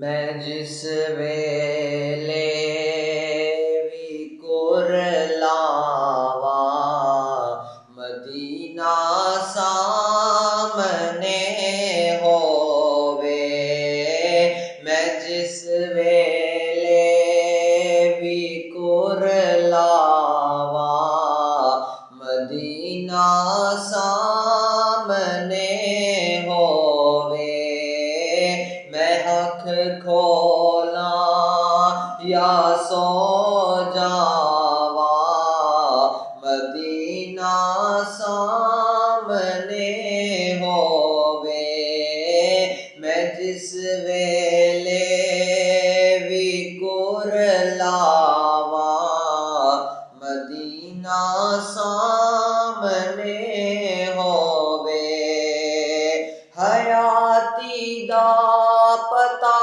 मैं जिस वेले विकुर लावा मदीना सामने होवे। मैं जिस वेले विकुर लावा मदीना सामने होवे। मैं अख खोला या सो जावा मदीना सामने होवे। मैं जिस वेले विकुर लावा मदीना सामने होवे। हयाती दा पता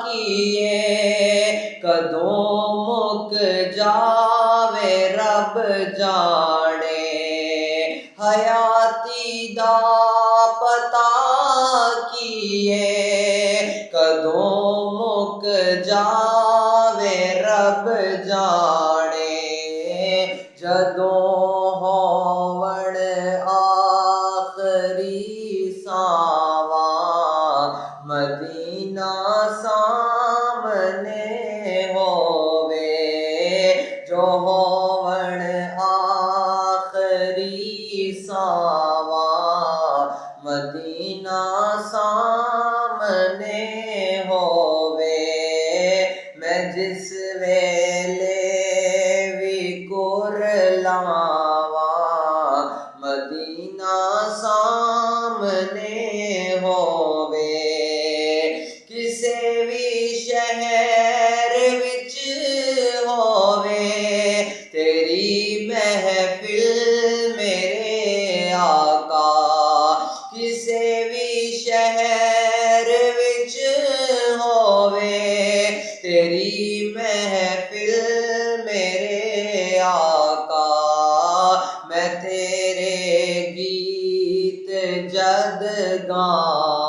किए कदों मुक जावे रब जाने। हयाती दा पता किए कदों मुक जावे रब जाने। जदों होवण आखरी सावा मदीना सामने होवे। जो होवण आखरी सावा मदीना सामने होवे। मैं जिस वेले विकुर लावा मदीना सामने होवे। किसे भी शहर विच होवे तेरी महफिल मेरे आका। किसे भी शहर विच होवे तेरी महफिल मेरे आका। मैं तेरे गीत जद गां